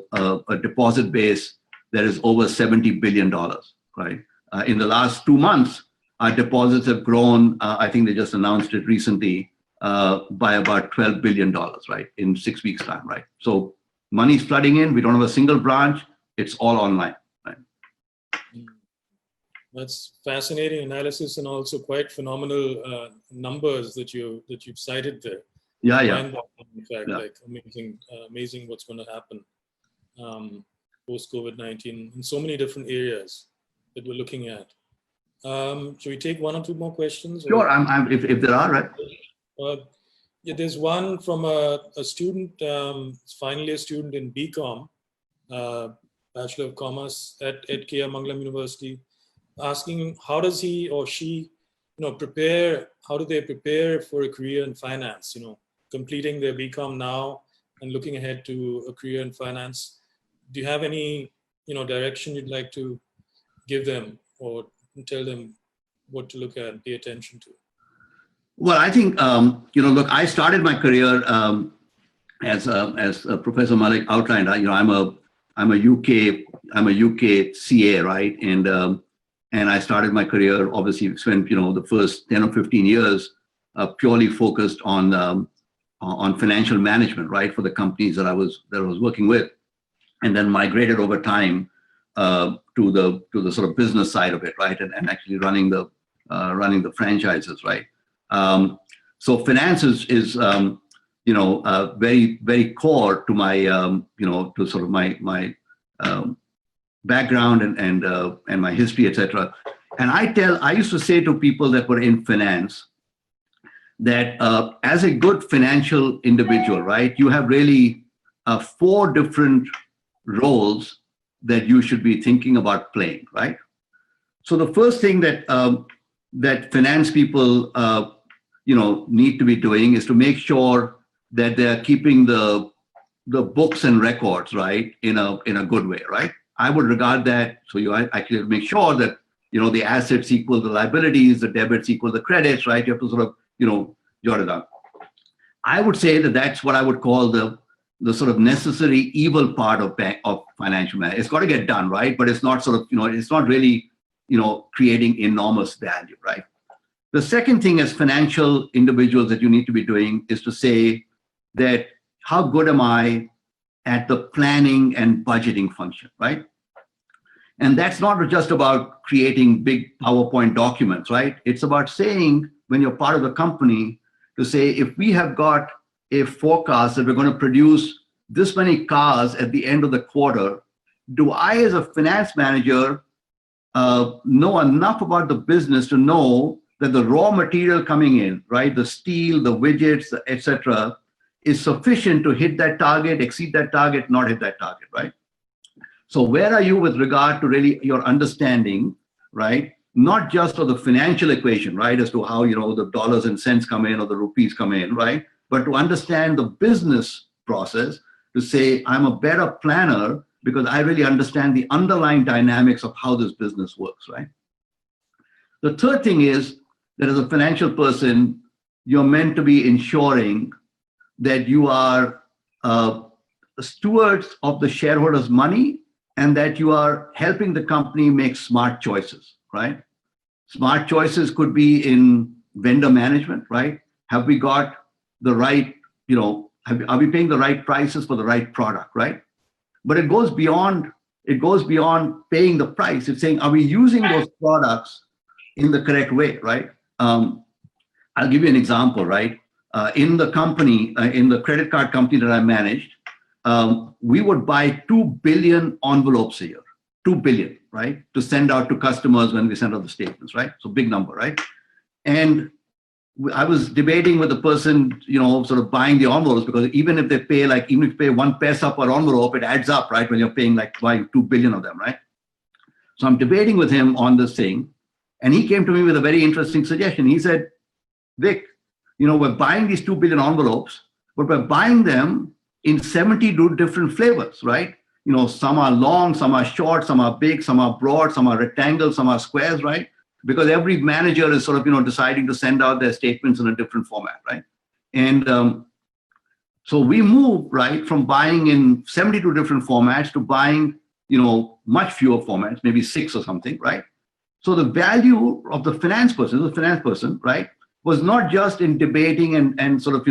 deposit base that is over $70 billion, right? In the last 2 months, our deposits have grown, I think they just announced it recently, by about $12 billion, right? In 6 weeks' time, right? So money's flooding in. We don't have a single branch. It's all online, right? That's fascinating analysis and also quite phenomenal numbers that you've cited there. Yeah. In fact, like amazing what's going to happen post COVID-19 in so many different areas that we're looking at. Should we take 1 or 2 more questions? Sure, if there are, right? Yeah, there's one from a student, final year student in BCom, Bachelor of Commerce at K.R. Mangalam University, asking how does he or she, prepare? How do they prepare for a career in finance? Completing their BCom now and looking ahead to a career in finance. Do you have any, direction you'd like to give them or tell them what to look at and pay attention to? Well, I think look, I started my career as Professor Malik outlined. I'm a UK CA, right? And I started my career, obviously spent the first 10 or 15 years purely focused on financial management, right, for the companies that I was working with, and then migrated over time to the sort of business side of it, right, and actually running the franchises, right. So finance is very, very core to my to sort of my background and my history, etc. And I used to say to people that were in finance that as a good financial individual, right, you have really 4 different roles that you should be thinking about playing, right? So the first thing that finance people need to be doing is to make sure that they're keeping the books and records, right, in a good way, right? I would regard that, so you actually make sure that the assets equal the liabilities, the debits equal the credits, right? You have to sort of jot it down. I would say that that's what I would call the sort of necessary evil part of financial management. It's got to get done, right? But it's not sort of it's not really creating enormous value, right? The second thing as financial individuals that you need to be doing is to say that how good am I at the planning and budgeting function, right? And that's not just about creating big PowerPoint documents, right? It's about saying, when you're part of the company, to say, if we have got a forecast that we're going to produce this many cars at the end of the quarter, do I, as a finance manager, know enough about the business to know that the raw material coming in, right, the steel, the widgets, etc., is sufficient to hit that target, exceed that target, not hit that target, right? So where are you with regard to really your understanding, right? Not just of the financial equation, right, as to how the dollars and cents come in or the rupees come in, right? But to understand the business process, to say I'm a better planner because I really understand the underlying dynamics of how this business works, right? The third thing is that as a financial person, you're meant to be ensuring that you are stewards of the shareholders' money and that you are helping the company make smart choices, right? Smart choices could be in vendor management, right? Have we got the right, are we paying the right prices for the right product, right? But it goes beyond paying the price. It's saying, are we using those products in the correct way, right? I'll give you an example, right? In the company, in the credit card company that I managed, we would buy 2 billion envelopes a year, 2 billion, right? To send out to customers when we send out the statements, right? So big number, right? And I was debating with the person, sort of buying the envelopes, because even if you pay 1 paisa per envelope, it adds up, right? When you're paying buying 2 billion of them, right? So I'm debating with him on this thing. And he came to me with a very interesting suggestion. He said, Vic, we're buying these 2 billion envelopes, but we're buying them in 70 different flavors, right? Some are long, some are short, some are big, some are broad, some are rectangles, some are squares, right? Because every manager is sort of, deciding to send out their statements in a different format, right? And so we move, right, from buying in 72 different formats to buying, much fewer formats, maybe 6 or something, right? So the value of the finance person, right, was not just in debating and sort of,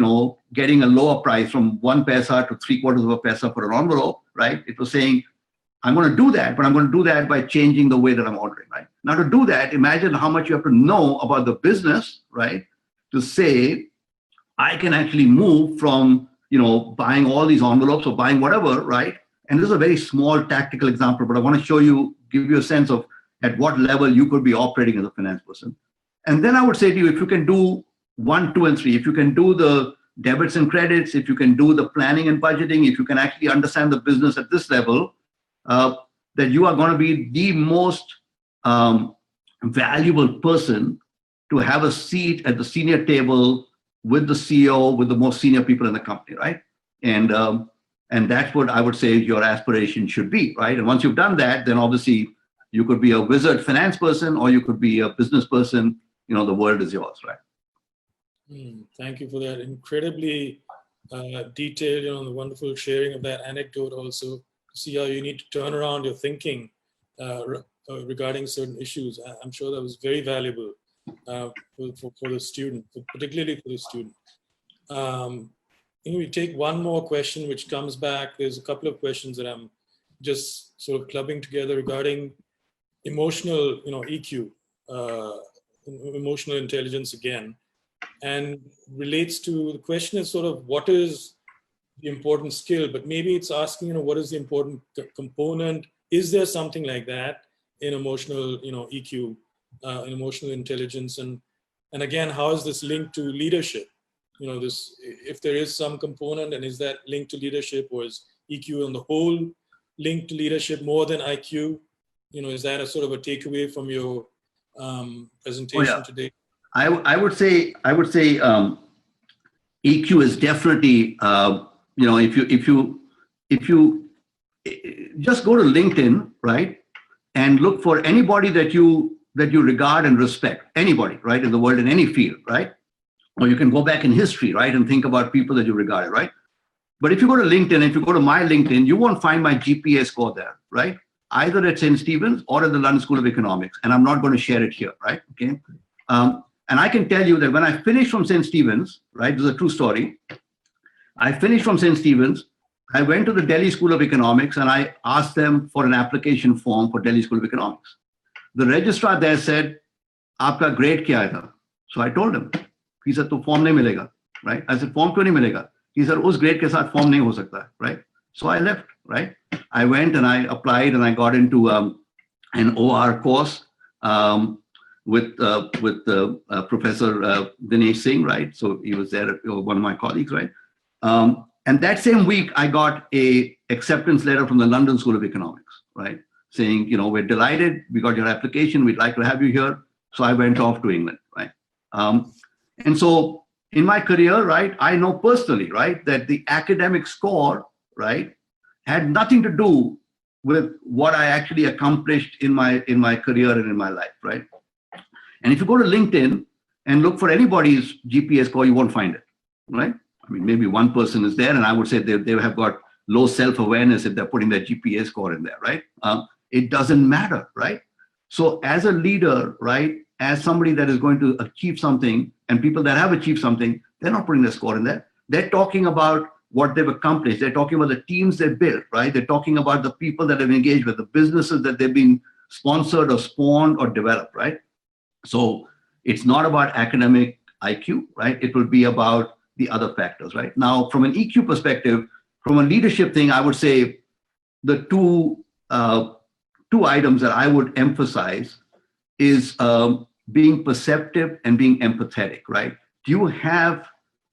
getting a lower price from 1 paisa to 3/4 of a paisa for an envelope, right? It was saying, I'm going to do that, but I'm going to do that by changing the way that I'm ordering, right? Now, to do that, imagine how much you have to know about the business, right? To say, I can actually move from, buying all these envelopes or buying whatever, right? And this is a very small tactical example, but I want to give you a sense of at what level you could be operating as a finance person. And then I would say to you, if you can do 1, 2, and 3, if you can do the debits and credits, if you can do the planning and budgeting, if you can actually understand the business at this level, that you are going to be the most valuable person to have a seat at the senior table with the CEO, with the most senior people in the company, right? And that's what I would say your aspiration should be, right? And once you've done that, then obviously you could be a wizard finance person, or you could be a business person. The world is yours, right? Thank you for that incredibly detailed, the wonderful sharing of that anecdote also. See how you need to turn around your thinking regarding certain issues. I'm sure that was very valuable for the student, particularly for the student. We take one more question which comes back. There's a couple of questions that I'm just sort of clubbing together regarding emotional, EQ, emotional intelligence again, and relates to the question is sort of what is the important skill, but maybe it's asking, what is the important component? Is there something like that in emotional, EQ, in emotional intelligence? And again, how is this linked to leadership? If there is some component, and is that linked to leadership, or is EQ on the whole linked to leadership more than IQ? Is that a sort of a takeaway from your presentation today? I would say EQ is definitely, if you just go to LinkedIn, right, and look for anybody that you regard and respect, anybody, right, in the world, in any field, right? Or you can go back in history, right, and think about people that you regarded, right? But if you go to LinkedIn, if you go to my LinkedIn, you won't find my GPA score there, right? Either at St. Stephen's or at the London School of Economics, and I'm not going to share it here, right? Okay. And I can tell you that when I finished from St. Stephen's, right, this is a true story. I finished from St. Stephen's, I went to the Delhi School of Economics and I asked them for an application form for Delhi School of Economics. The registrar there said, "Aapka grade kya hai tha?" So I told him. He said, "To form nahi milega," right? I said, "Form kyun nahi milega?" He said, "Us grade ke saath form nahi ho sakta hai," right? So I left, right? I went and I applied and I got into an OR course with Professor Dinesh Singh, right? So he was there, one of my colleagues, right? And that same week, I got a acceptance letter from the London School of Economics, right? Saying, we're delighted, we got your application, we'd like to have you here. So I went off to England, right? And so in my career, right, I know personally, right, that the academic score, right, had nothing to do with what I actually accomplished in my career and in my life, right? And if you go to LinkedIn and look for anybody's GPA score, you won't find it, right? I mean, maybe one person is there, and I would say they have got low self-awareness if they're putting their GPA score in there, right? It doesn't matter, right? So as a leader, right, as somebody that is going to achieve something, and people that have achieved something, they're not putting their score in there. They're talking about what they've accomplished. They're talking about the teams they've built, right? They're talking about the people that they've engaged with, the businesses that they've been sponsored or spawned or developed, right? So it's not about academic IQ, right? It will be about the other factors, right? Now, from an EQ perspective, from a leadership thing, I would say the two items that I would emphasize is being perceptive and being empathetic, right? do you have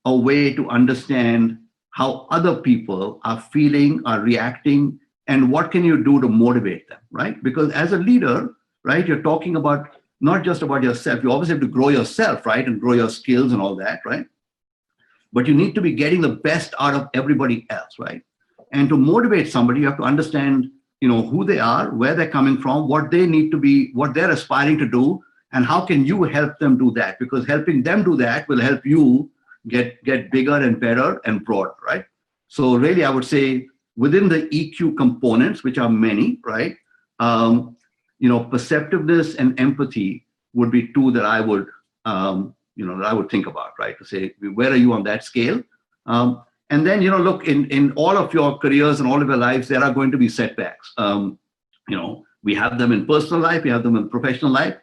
a way to understand how other people are feeling, are reacting, and what can you do to motivate them, right? Because as a leader, right, you're talking about not just about yourself. You obviously have to grow yourself, right, and grow your skills and all that, right? But you need to be getting the best out of everybody else, right? And to motivate somebody, you have to understand, who they are, where they're coming from, what they need to be, what they're aspiring to do, and how can you help them do that? Because helping them do that will help you get bigger and better and broader, right? So really, I would say within the EQ components, which are many, right? Perceptiveness and empathy would be two that I would, that I would think about, right? To say, where are you on that scale? And then, look, in all of your careers and all of your lives, there are going to be setbacks. We have them in personal life, we have them in professional life.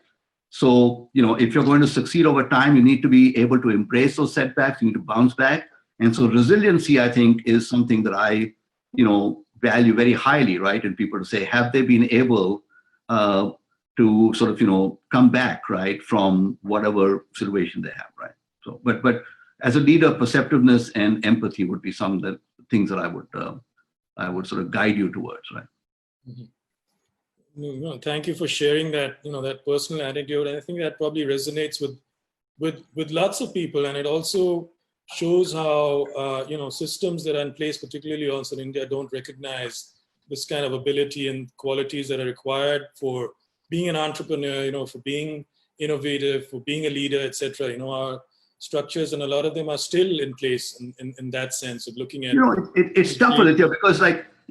So, if you're going to succeed over time, you need to be able to embrace those setbacks, you need to bounce back. And so resiliency, I think, is something that I, value very highly, right? And people to say, have they been able to sort of, come back, right, from whatever situation they have, right? So, but as a leader, perceptiveness and empathy would be some of the things that I would sort of guide you towards, right? Mm-hmm. Thank you for sharing that, that personal attitude. I think that probably resonates with lots of people, and it also shows how systems that are in place, particularly also in India, don't recognize this kind of ability and qualities that are required for being an entrepreneur, for being innovative, for being a leader, etc. Our structures, and a lot of them are still in place in that sense of looking at. It's tough with it here because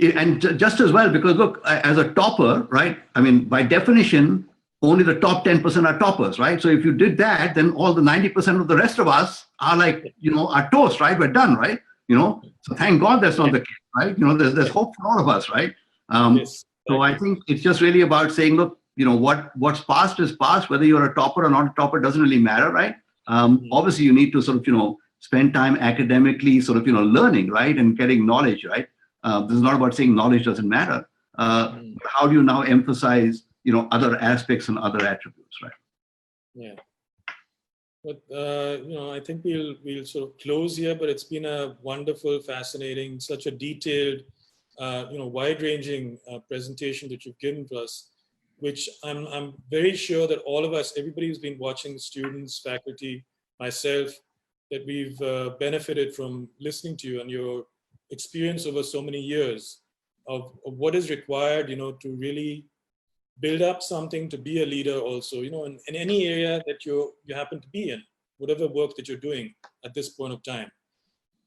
and just as well, because look, as a topper, right? I mean, by definition, only the top 10% are toppers, right? So if you did that, then all the 90% of the rest of us are like, are toast, right? We're done, right? So thank God that's not the case, right? There's hope for all of us, right? Yes, so I think it's just really about saying, look, what's past is past. Whether you're a topper or not a topper doesn't really matter, right? Obviously, you need to sort of, spend time academically, sort of, learning, right, and getting knowledge, right? This is not about saying knowledge doesn't matter. But how do you now emphasize, other aspects and other attributes, right? Yeah. But I think we'll sort of close here. But it's been a wonderful, fascinating, such a detailed, wide-ranging presentation that you've given to us, which I'm very sure that all of us, everybody who's been watching, students, faculty, myself, that we've benefited from listening to you and your experience over so many years of what is required, to really build up something, to be a leader also, in any area that you happen to be in, whatever work that you're doing at this point of time.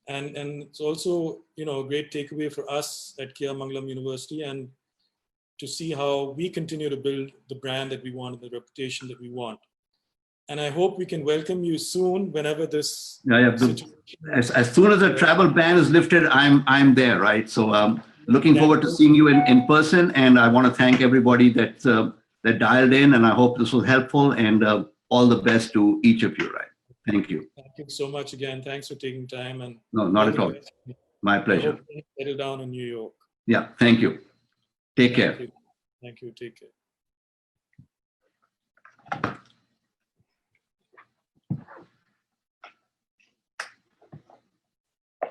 And it's also, a great takeaway for us at Kiyamangalam University, and to see how we continue to build the brand that we want, the reputation that we want. And I hope we can welcome you soon, whenever this situation. As soon as the travel ban is lifted, I'm there, right? So looking forward to seeing you in person, and I want to thank everybody that dialed in, and I hope this was helpful, and all the best to each of you, right? Thank you. Thank you so much again. Thanks for taking time. And no, not at all. My pleasure. I hope you settle down in New York. Yeah, thank you. Take care. Thank you. Take care.